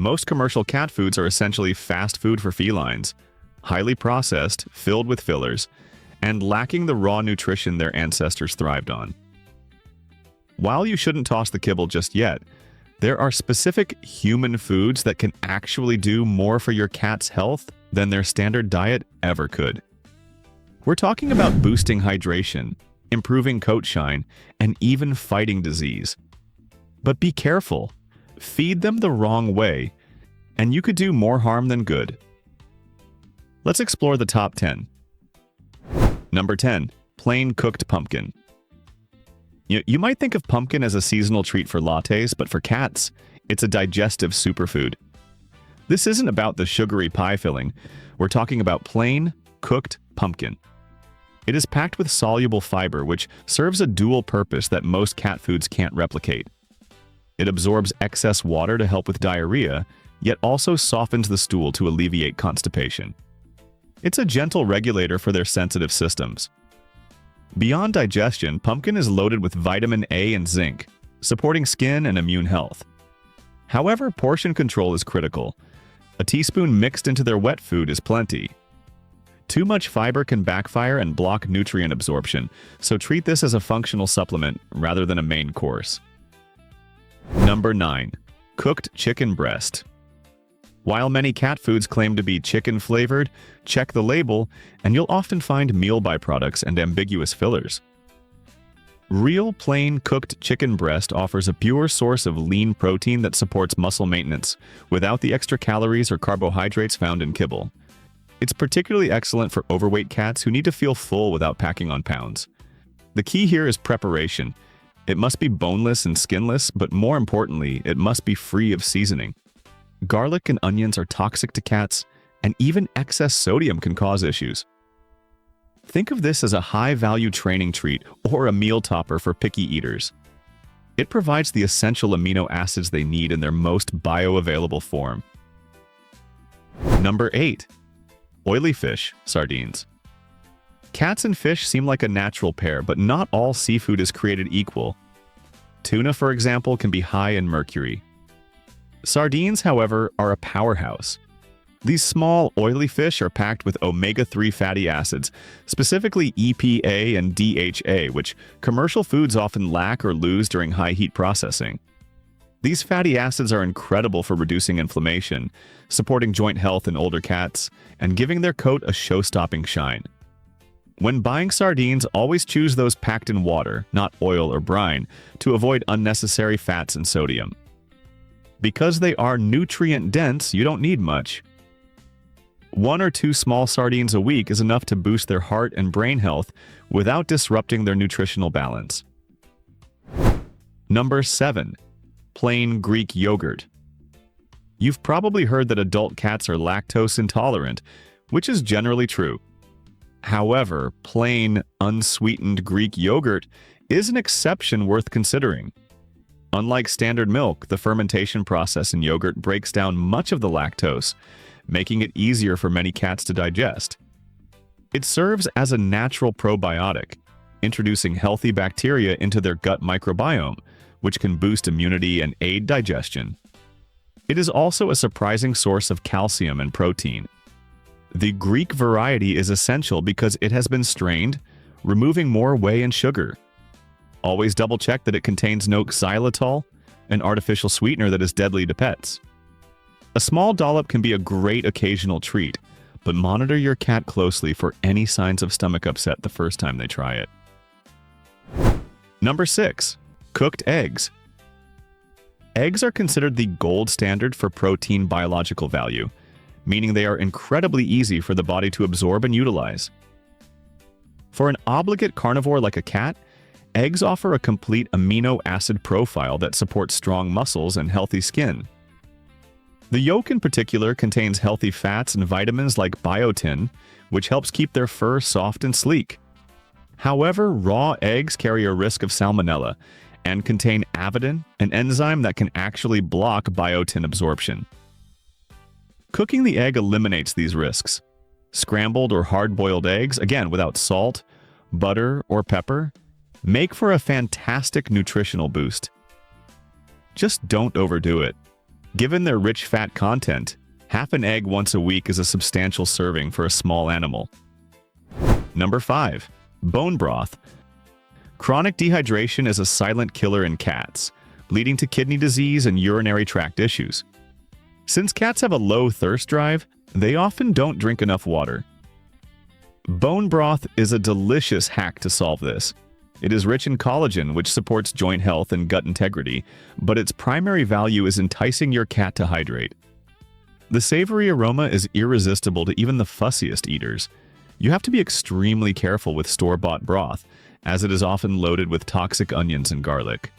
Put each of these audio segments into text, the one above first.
Most commercial cat foods are essentially fast food for felines, highly processed, filled with fillers, and lacking the raw nutrition their ancestors thrived on. While you shouldn't toss the kibble just yet, there are specific human foods that can actually do more for your cat's health than their standard diet ever could. We're talking about boosting hydration, improving coat shine, and even fighting disease. But be careful. Feed them the wrong way, and you could do more harm than good. Let's explore the top 10. Number 10. Plain cooked pumpkin. You might think of pumpkin as a seasonal treat for lattes, but for cats, it's a digestive superfood. This isn't about the sugary pie filling. We're talking about plain, cooked pumpkin. It is packed with soluble fiber, which serves a dual purpose that most cat foods can't replicate. It absorbs excess water to help with diarrhea, yet also softens the stool to alleviate constipation. It's a gentle regulator for their sensitive systems. Beyond digestion, pumpkin is loaded with vitamin A and zinc, supporting skin and immune health. However, portion control is critical. A teaspoon mixed into their wet food is plenty. Too much fiber can backfire and block nutrient absorption, so treat this as a functional supplement rather than a main course. Number 9. Cooked chicken breast. While many cat foods claim to be chicken-flavored, check the label, and you'll often find meal byproducts and ambiguous fillers. Real, plain cooked chicken breast offers a pure source of lean protein that supports muscle maintenance, without the extra calories or carbohydrates found in kibble. It's particularly excellent for overweight cats who need to feel full without packing on pounds. The key here is preparation. It must be boneless and skinless, but more importantly, it must be free of seasoning. Garlic and onions are toxic to cats, and even excess sodium can cause issues. Think of this as a high-value training treat or a meal topper for picky eaters. It provides the essential amino acids they need in their most bioavailable form. Number 8. Oily fish, sardines. Cats and fish seem like a natural pair, but not all seafood is created equal. Tuna, for example, can be high in mercury. Sardines, however, are a powerhouse. These small, oily fish are packed with omega-3 fatty acids, specifically EPA and DHA, which commercial foods often lack or lose during high-heat processing. These fatty acids are incredible for reducing inflammation, supporting joint health in older cats, and giving their coat a show-stopping shine. When buying sardines, always choose those packed in water, not oil or brine, to avoid unnecessary fats and sodium. Because they are nutrient-dense, you don't need much. 1 or 2 small sardines a week is enough to boost their heart and brain health without disrupting their nutritional balance. Number 7. Plain Greek yogurt. You've probably heard that adult cats are lactose intolerant, which is generally true. However, plain, unsweetened Greek yogurt is an exception worth considering. Unlike standard milk, the fermentation process in yogurt breaks down much of the lactose, making it easier for many cats to digest. It serves as a natural probiotic, introducing healthy bacteria into their gut microbiome, which can boost immunity and aid digestion. It is also a surprising source of calcium and protein. The Greek variety is essential because it has been strained, removing more whey and sugar. Always double-check that it contains no xylitol, an artificial sweetener that is deadly to pets. A small dollop can be a great occasional treat, but monitor your cat closely for any signs of stomach upset the first time they try it. Number 6. Cooked eggs. Eggs are considered the gold standard for protein biological value, meaning they are incredibly easy for the body to absorb and utilize. For an obligate carnivore like a cat, eggs offer a complete amino acid profile that supports strong muscles and healthy skin. The yolk in particular contains healthy fats and vitamins like biotin, which helps keep their fur soft and sleek. However, raw eggs carry a risk of salmonella and contain avidin, an enzyme that can actually block biotin absorption. Cooking the egg eliminates these risks. Scrambled or hard-boiled eggs, again without salt, butter, or pepper, make for a fantastic nutritional boost. Just don't overdo it. Given their rich fat content, half an egg once a week is a substantial serving for a small animal. Number 5. Bone broth. Chronic dehydration is a silent killer in cats, leading to kidney disease and urinary tract issues. Since cats have a low thirst drive, they often don't drink enough water. Bone broth is a delicious hack to solve this. It is rich in collagen, which supports joint health and gut integrity, but its primary value is enticing your cat to hydrate. The savory aroma is irresistible to even the fussiest eaters. You have to be extremely careful with store-bought broth, as it is often loaded with toxic onions and garlic.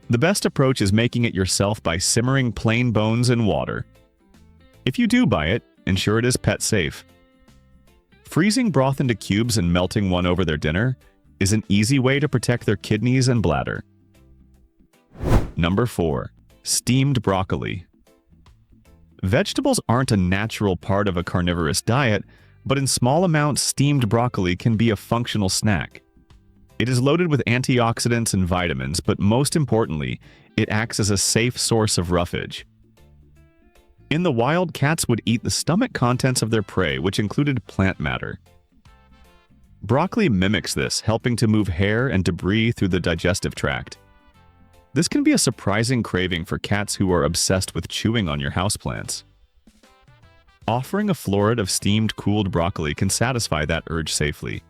The best approach is making it yourself by simmering plain bones in water. If you do buy it, ensure it is pet safe. Freezing broth into cubes and melting one over their dinner is an easy way to protect their kidneys and bladder. Number 4. Steamed broccoli. Vegetables aren't a natural part of a carnivorous diet, but in small amounts, steamed broccoli can be a functional snack. It is loaded with antioxidants and vitamins, but most importantly, it acts as a safe source of roughage. In the wild, cats would eat the stomach contents of their prey, which included plant matter. Broccoli mimics this, helping to move hair and debris through the digestive tract. This can be a surprising craving for cats who are obsessed with chewing on your houseplants. Offering a florid of steamed cooled broccoli can satisfy that urge safely.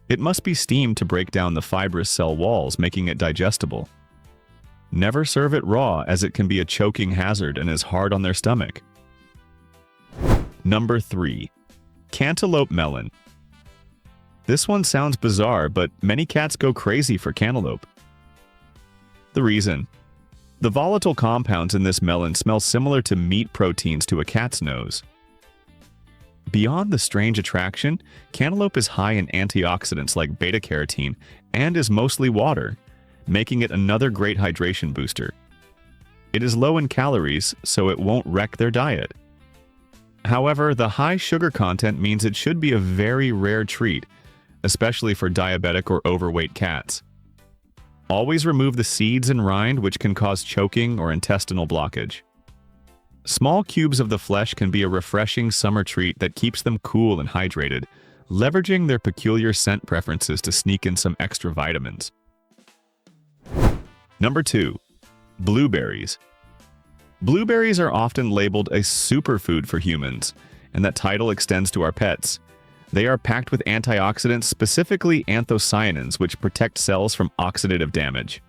It must be steamed to break down the fibrous cell walls, making it digestible. Never serve it raw, as it can be a choking hazard and is hard on their stomach. Number 3. Cantaloupe melon. This one sounds bizarre, but many cats go crazy for cantaloupe. The reason? The volatile compounds in this melon smell similar to meat proteins to a cat's nose. Beyond the strange attraction, cantaloupe is high in antioxidants like beta-carotene and is mostly water, making it another great hydration booster. It is low in calories, so it won't wreck their diet. However, the high sugar content means it should be a very rare treat, especially for diabetic or overweight cats. Always remove the seeds and rind, which can cause choking or intestinal blockage. Small cubes of the flesh can be a refreshing summer treat that keeps them cool and hydrated, leveraging their peculiar scent preferences to sneak in some extra vitamins. Number 2. Blueberries. Blueberries are often labeled a superfood for humans, and that title extends to our pets. They are packed with antioxidants, specifically anthocyanins, which protect cells from oxidative damage.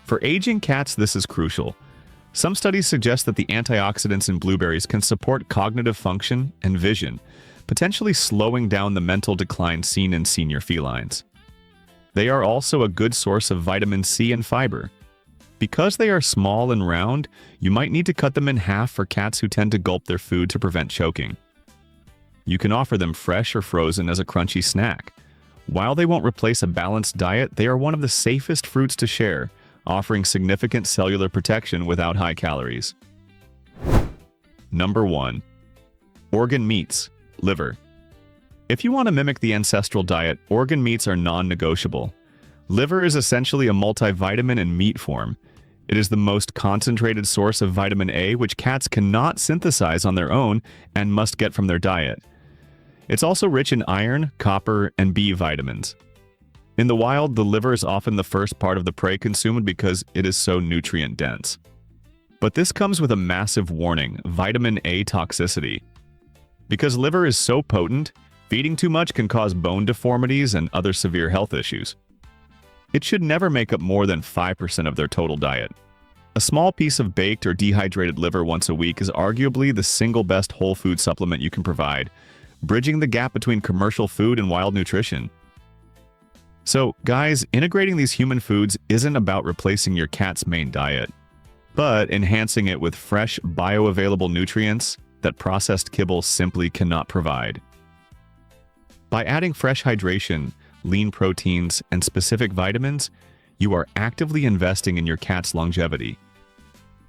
For aging cats, this is crucial. Some studies suggest that the antioxidants in blueberries can support cognitive function and vision, potentially slowing down the mental decline seen in senior felines. They are also a good source of vitamin C and fiber. Because they are small and round, you might need to cut them in half for cats who tend to gulp their food to prevent choking. You can offer them fresh or frozen as a crunchy snack. While they won't replace a balanced diet, they are one of the safest fruits to share, offering significant cellular protection without high calories. Number 1. Organ meats, liver. If you want to mimic the ancestral diet, organ meats are non-negotiable. Liver is essentially a multivitamin in meat form. It is the most concentrated source of vitamin A, which cats cannot synthesize on their own and must get from their diet. It's also rich in iron, copper, and B vitamins. In the wild, the liver is often the first part of the prey consumed because it is so nutrient-dense. But this comes with a massive warning: vitamin A toxicity. Because liver is so potent, feeding too much can cause bone deformities and other severe health issues. It should never make up more than 5% of their total diet. A small piece of baked or dehydrated liver once a week is arguably the single best whole food supplement you can provide, bridging the gap between commercial food and wild nutrition. So, guys, integrating these human foods isn't about replacing your cat's main diet, but enhancing it with fresh, bioavailable nutrients that processed kibble simply cannot provide. By adding fresh hydration, lean proteins, and specific vitamins, you are actively investing in your cat's longevity.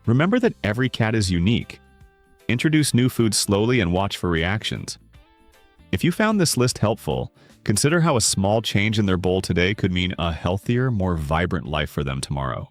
Remember that every cat is unique. Introduce new foods slowly and watch for reactions. If you found this list helpful, consider how a small change in their bowl today could mean a healthier, more vibrant life for them tomorrow.